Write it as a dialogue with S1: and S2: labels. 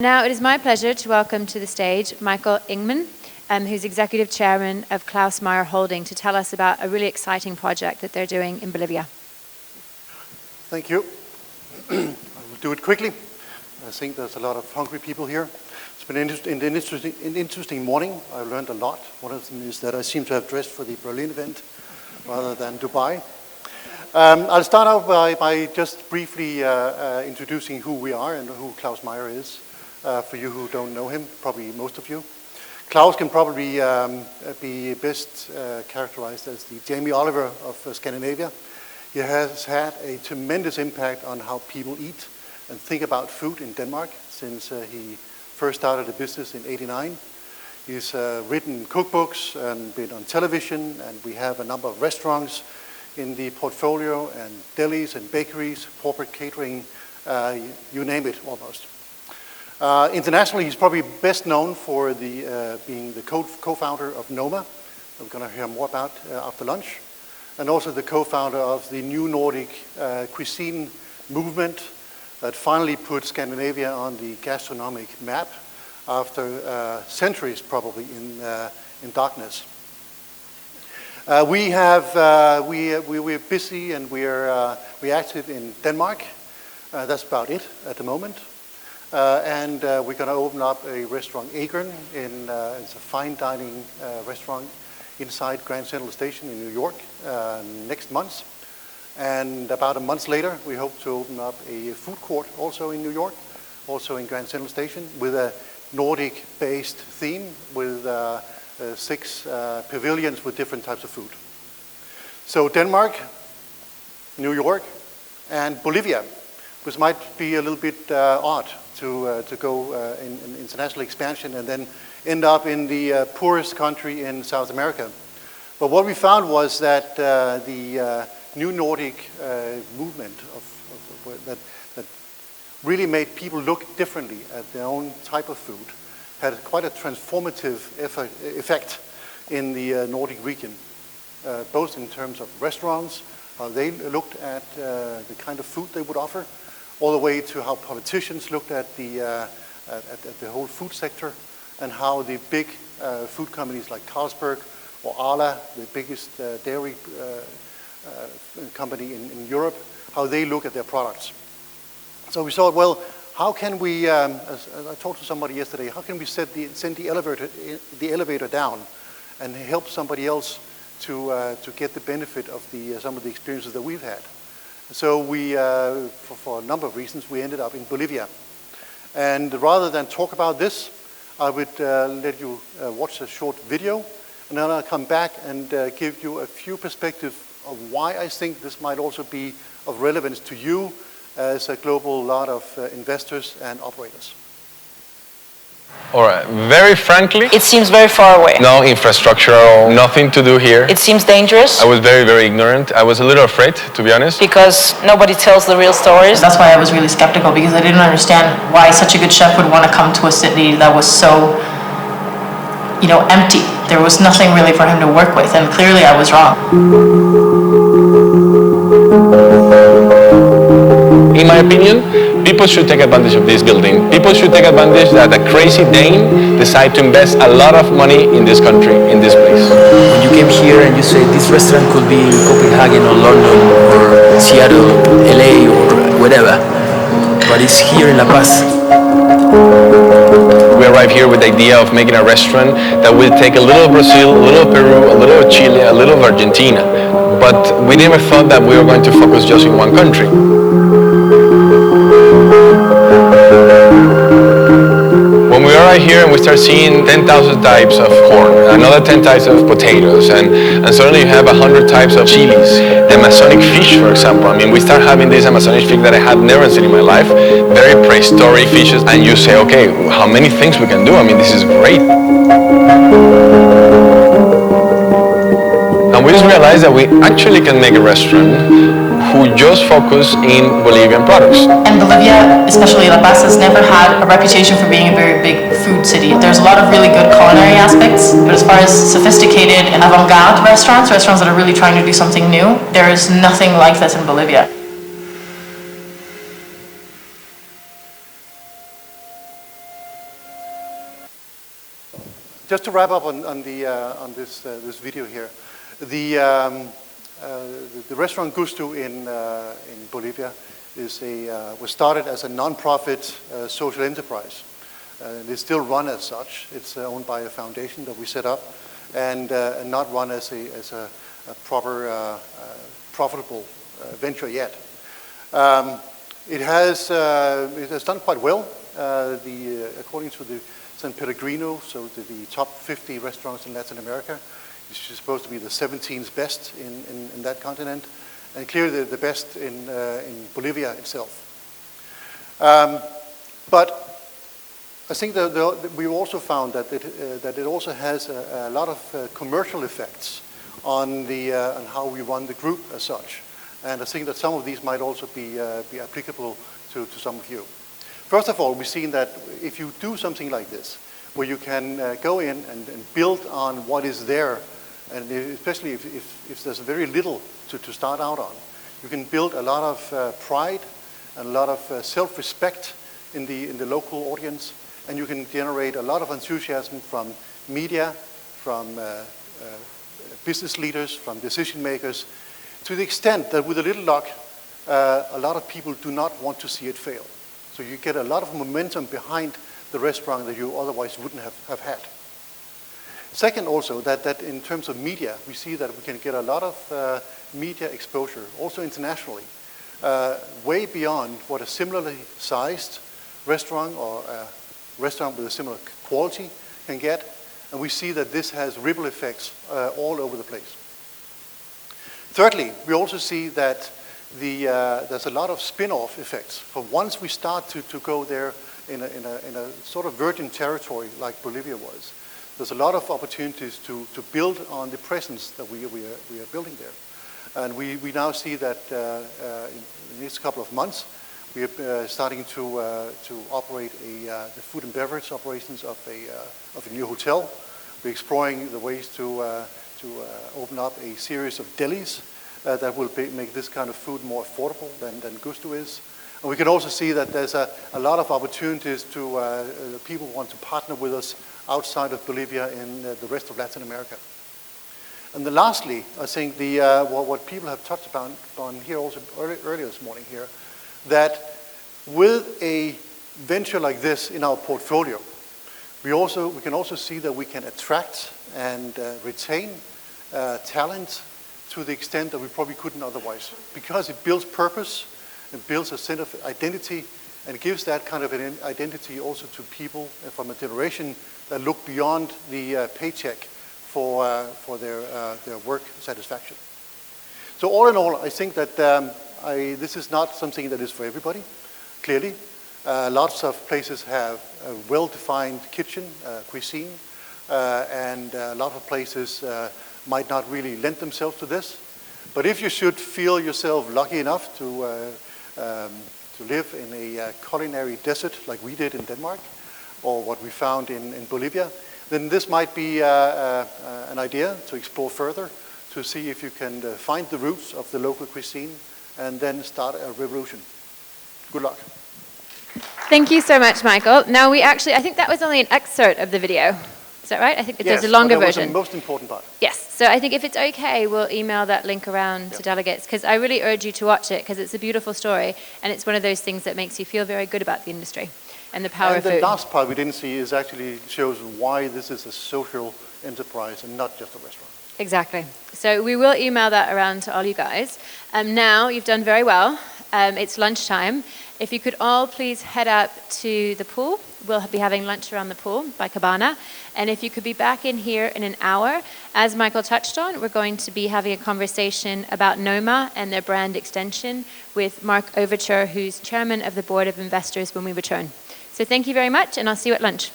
S1: Now it is my pleasure to welcome to the stage Michael Ingman, who's Executive Chairman of Klaus Mayer Holding, to tell us about a really exciting project that they're doing in Bolivia.
S2: Thank you. I will do it quickly. I think there's a lot of hungry people here. It's been an interesting morning. I learned a lot. One of them is that I seem to have dressed for the Berlin event rather than Dubai. I'll start out by just briefly introducing who we are and who Klaus Mayer is. For you who don't know him, probably most of you. Klaus can probably be best characterized as the Jamie Oliver of Scandinavia. He has had a tremendous impact on how people eat and think about food in Denmark since he first started the business in '89. He's written cookbooks and been on television, and we have a number of restaurants in the portfolio, and delis and bakeries, corporate catering, you name it almost. Internationally, he's probably best known for being the co-founder of Noma, we're going to hear more about after lunch, and also the co-founder of the New Nordic cuisine movement that finally put Scandinavia on the gastronomic map after centuries probably in darkness. We're busy and we're active in Denmark. That's about it at the moment. And we're going to open up a restaurant, Agern, it's a fine dining restaurant inside Grand Central Station in New York next month. And about a month later, we hope to open up a food court also in New York, also in Grand Central Station, with a Nordic-based theme with 6 pavilions with different types of food. So Denmark, New York, and Bolivia, which might be a little bit odd to go in international expansion and then end up in the poorest country in South America. But what we found was that the New Nordic movement that really made people look differently at their own type of food had quite a transformative effect in the Nordic region, both in terms of restaurants, how they looked at the kind of food they would offer, all the way to how politicians looked at the whole food sector, and how the big food companies like Carlsberg or Arla, the biggest dairy company in Europe, how they look at their products. So we thought, well, how can we, as I talked to somebody yesterday, how can we send the elevator down and help somebody else to get the benefit of some of the experiences that we've had? So we, for a number of reasons, we ended up in Bolivia. And rather than talk about this, I would let you watch a short video, and then I'll come back and give you a few perspectives of why I think this might also be of relevance to you as a global lot of investors and operators.
S3: All right, very frankly,
S4: it seems very far away.
S3: No infrastructure at all, nothing to do here.
S4: It seems dangerous.
S3: I was very, very ignorant. I was a little afraid, to be honest.
S4: Because nobody tells the real stories. That's why I was really skeptical, because I didn't understand why such a good chef would want to come to a city that was so, empty. There was nothing really for him to work with, and clearly I was wrong.
S3: In my opinion, people should take advantage of this building. People should take advantage that a crazy Dane decide to invest a lot of money in this country, in this place.
S5: When you came here and you say this restaurant could be in Copenhagen or London or Seattle, LA or whatever, but it's here in La Paz.
S3: We arrived here with the idea of making a restaurant that will take a little of Brazil, a little of Peru, a little of Chile, a little of Argentina. But we never thought that we were going to focus just in one country. When we arrive here and we start seeing 10,000 types of corn, another 10 types of potatoes, and suddenly you have 100 types of chilies. The Amazonic fish, for example. I mean, we start having this Amazonic fish that I had never seen in my life, very prehistoric fishes, and you say, okay, how many things we can do? I mean, this is great. And we just realized that we actually can make a restaurant who just focus in Bolivian products.
S4: And Bolivia, especially La Paz, has never had a reputation for being a very big food city. There's a lot of really good culinary aspects, but as far as sophisticated and avant-garde restaurants that are really trying to do something new, there is nothing like this in Bolivia.
S2: Just to wrap up on this video here, the restaurant Gusto in Bolivia was started as a non-profit social enterprise. It's still run as such. It's owned by a foundation that we set up, and not run as a proper profitable venture yet. It has done quite well. According to the San Pellegrino, so the top 50 restaurants in Latin America, it's supposed to be the 17th best in that continent, and clearly the best in Bolivia itself. But I think that we also found that it also has a lot of commercial effects on how we run the group as such, and I think that some of these might also be applicable to some of you. First of all, we've seen that if you do something like this, where you can go in and build on what is there, and especially if there's very little to start out on, you can build a lot of pride and a lot of self-respect in the local audience, and you can generate a lot of enthusiasm from media, from business leaders, from decision makers, to the extent that with a little luck, a lot of people do not want to see it fail. So you get a lot of momentum behind the restaurant that you otherwise wouldn't have had. Second, also, that in terms of media, we see that we can get a lot of media exposure, also internationally, way beyond what a similarly sized restaurant or a restaurant with a similar quality can get. And we see that this has ripple effects all over the place. Thirdly, we also see that there's a lot of spin-off effects. For once we start to go there in a sort of virgin territory like Bolivia was, there's a lot of opportunities to build on the presence that we are building there. And we now see that in the next couple of months, we are starting to operate the food and beverage operations of a new hotel. We're exploring the ways to open up a series of delis that will make this kind of food more affordable than Gusto is. And we can also see that there's a lot of opportunities to people who want to partner with us outside of Bolivia in the rest of Latin America. And then lastly, I think what people have touched upon here also earlier this morning here, that with a venture like this in our portfolio, we can also see that we can attract and retain talent to the extent that we probably couldn't otherwise, because it builds purpose, it builds a sense of identity, and it gives that kind of an identity also to people from a generation that look beyond the paycheck for their work satisfaction. So all in all, I think that this is not something that is for everybody, clearly. Lots of places have a well-defined kitchen, cuisine, and a lot of places might not really lend themselves to this. But if you should feel yourself lucky enough to live in a culinary desert like we did in Denmark, or what we found in Bolivia, then this might be an idea to explore further, to see if you can find the roots of the local cuisine and then start a revolution. Good luck.
S1: Thank you so much, Michael. Now I think that was only an excerpt of the video. Is that right? I think there's a longer version.
S2: Yes, that was the most important part.
S1: Yes. So I think if it's okay, we'll email that link around to delegates, because I really urge you to watch it, because it's a beautiful story, and it's one of those things that makes you feel very good about the industry and the power of food.
S2: And the last part we didn't see is actually shows why this is a social enterprise and not just a restaurant.
S1: Exactly. So we will email that around to all you guys. Now you've done very well. It's lunchtime. If you could all please head up to the pool. We'll be having lunch around the pool by Cabana. And if you could be back in here in an hour, as Michael touched on, we're going to be having a conversation about Noma and their brand extension with Mark Overture, who's chairman of the board of investors when we return. So thank you very much, and I'll see you at lunch.